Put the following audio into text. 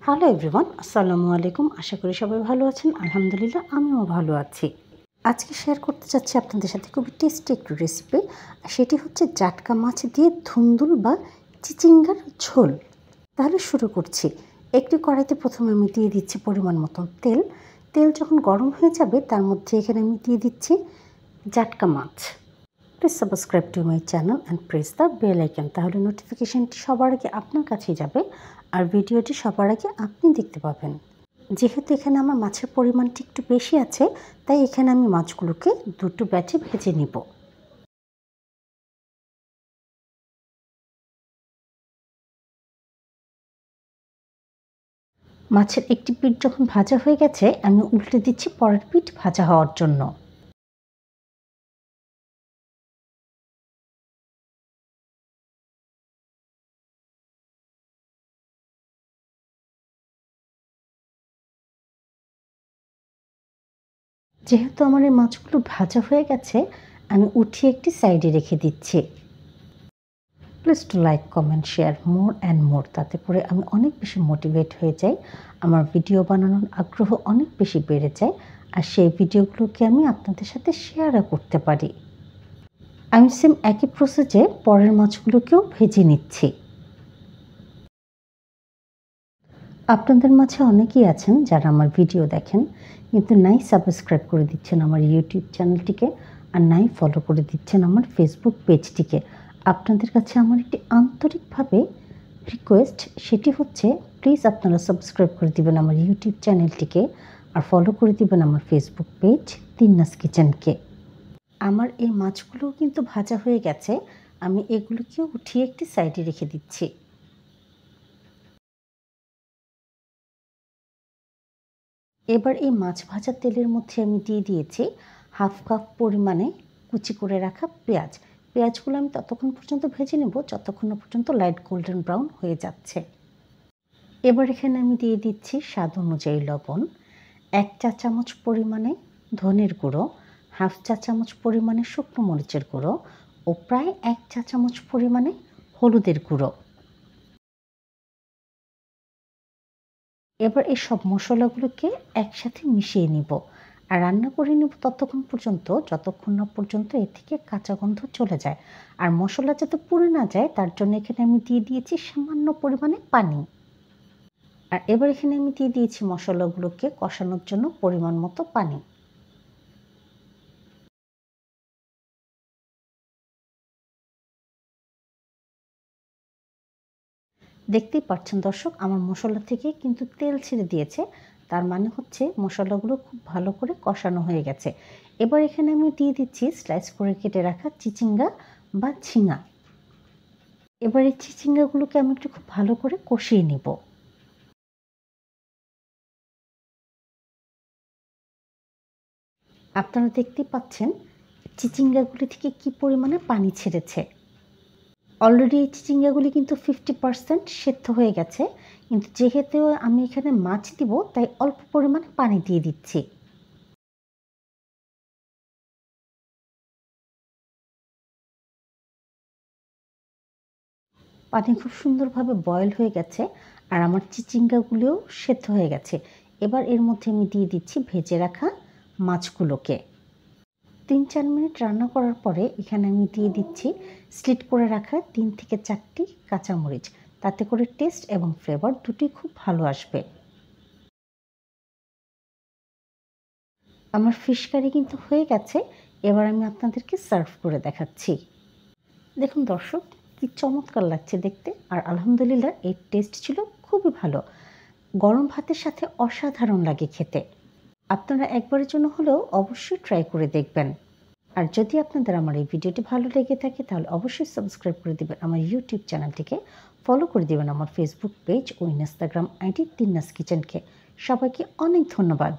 Hello everyone, আসসালামু আলাইকুম। আশা করি সবাই ভালো আছেন। আলহামদুলিল্লাহ আমিও ভালো আছি। আজকে শেয়ার করতে চাচ্ছি আপনাদের সাথে খুবই টেস্টি একটু রেসিপি। সেটি হচ্ছে জাটকা মাছ দিয়ে ধুন্দুল বা চিচিঙ্গার ঝোল। তাহলে শুরু করছি। একটি কড়াইতে প্রথমে আমি দিয়ে দিচ্ছি পরিমাণ মতন তেল। তেল যখন গরম হয়ে যাবে তার মধ্যে এখানে আমি দিয়ে দিচ্ছি জাটকা মাছ। Please subscribe to my channel and press the bell icon, তাহলে নোটিফিকেশানটি সবার আগে আপনার কাছেই যাবে আর ভিডিওটি সবার আগে আপনি দেখতে পাবেন। যেহেতু এখানে আমার মাছের পরিমাণটি একটু বেশি আছে, তাই এখানে আমি মাছগুলোকে দুটো ব্যাচে ভেজে নিব। মাছের একটি পিঠ যখন ভাজা হয়ে গেছে, আমি উল্টে দিচ্ছি পরের পিঠ ভাজা হওয়ার জন্য। যেহেতু আমার এই মাছগুলো ভাজা হয়ে গেছে, আমি উঠিয়ে একটি সাইডে রেখে দিচ্ছি। Please to like, comment, share more and more, তাতে করে আমি অনেক বেশি মোটিভেট হয়ে যাই। আমার ভিডিও বানানোর আগ্রহ অনেক বেশি বেড়ে যায়, আর সেই ভিডিওগুলোকে আমি আপনাদের সাথে শেয়ারও করতে পারি। আমি সেম একই প্রসেসে পরের মাছগুলোকেও ভেজে নিচ্ছি। আপনাদের মাঝে অনেকেই আছেন যারা আমার ভিডিও দেখেন কিন্তু নাই সাবস্ক্রাইব করে দিচ্ছেন আমার ইউটিউব চ্যানেলটিকে, আর নাই ফলো করে দিচ্ছেন আমার ফেসবুক পেজটিকে। আপনাদের কাছে আমার একটি আন্তরিকভাবে রিকোয়েস্ট, সেটি হচ্ছে প্লিজ আপনারা সাবস্ক্রাইব করে দিবেন আমার ইউটিউব চ্যানেলটিকে আর ফলো করে দিবেন আমার ফেসবুক পেজ তিন্নাস কিচেনকে। আমার এই মাছগুলোও কিন্তু ভাজা হয়ে গেছে, আমি এগুলোকেও উঠিয়ে একটি সাইডে রেখে দিচ্ছি। এবার এই মাছ ভাজার তেলের মধ্যে আমি দিয়ে দিয়েছি হাফ কাপ পরিমাণে কুচি করে রাখা পেঁয়াজ। পেঁয়াজগুলো আমি ততক্ষণ পর্যন্ত ভেজে নেব যতক্ষণ না পর্যন্ত লাইট গোল্ডেন ব্রাউন হয়ে যাচ্ছে। এবার এখানে আমি দিয়ে দিচ্ছি স্বাদ অনুযায়ী লবণ, 1 চা চামচ পরিমাণে ধনের গুঁড়ো, হাফ চা চামচ পরিমাণে শুকনো মরিচের গুঁড়ো ও প্রায় 1 চা চামচ পরিমাণে হলুদের গুঁড়ো। এবার এই সব মশলাগুলোকে একসাথে মিশিয়ে নিব আর রান্না করে নিব ততক্ষণ পর্যন্ত যতক্ষণ না পর্যন্ত এর থেকে কাঁচা গন্ধ চলে যায়। আর মশলা যাতে পুড়ে না যায় তার জন্য এখানে আমি দিয়ে দিয়েছি সামান্য পরিমাণে পানি। আর এবার এখানে আমি দিয়ে দিয়েছি মশলাগুলোকে কষানোর জন্য পরিমাণ মতো পানি। দেখতেই পাচ্ছেন দর্শক, আমার মশলা থেকে কিন্তু তেল ছেড়ে দিয়েছে, তার মানে হচ্ছে মশলাগুলো খুব ভালো করে কষানো হয়ে গেছে। এবার এখানে আমি দিয়ে দিচ্ছি স্লাইস করে কেটে রাখা চিচিঙ্গা বা ঝিঙা। এবার এই চিচিঙ্গাগুলোকে আমি একটু খুব ভালো করে কষিয়ে নিব। আপনারা দেখতেই পাচ্ছেন চিচিঙ্গাগুলি থেকে কি পরিমাণে পানি ছেড়েছে। অলরেডি এই চিচিঙ্গাগুলি কিন্তু 50% সেদ্ধ হয়ে গেছে, কিন্তু যেহেতু আমি এখানে মাছ দিব তাই অল্প পরিমাণে পানি দিয়ে দিচ্ছি। পানি খুব সুন্দরভাবে বয়েল হয়ে গেছে আর আমার চিচিঙ্গাগুলিও সেদ্ধ হয়ে গেছে। এবার এর মধ্যে আমি দিয়ে দিচ্ছি ভেজে রাখা মাছগুলোকে। 3-4 মিনিট রান্না করার পরে এখানে আমি দিয়ে দিচ্ছি স্লিট করে রাখা 3 থেকে 4টি কাঁচামরিচ, তাতে করে টেস্ট এবং ফ্লেভার দুটোই খুব ভালো আসবে। আমার ফিশ কারি কিন্তু হয়ে গেছে, এবার আমি আপনাদেরকে সার্ভ করে দেখাচ্ছি। দেখুন দর্শক, কি চমৎকার লাগছে দেখতে, আর আলহামদুলিল্লাহ এর টেস্ট ছিল খুবই ভালো। গরম ভাতের সাথে অসাধারণ লাগে খেতে। আপনারা একবারের জন্য হলেও অবশ্যই ট্রাই করে দেখবেন। আর যদি আপনাদের আমার এই ভিডিওটি ভালো লেগে থাকে তাহলে অবশ্যই সাবস্ক্রাইব করে দিবেন আমার ইউটিউব চ্যানেলটিকে, ফলো করে দিবেন আমার ফেসবুক পেজ ও ইনস্টাগ্রাম আইডি তিন্নাস কিচেনকে। সবাইকে অনেক ধন্যবাদ।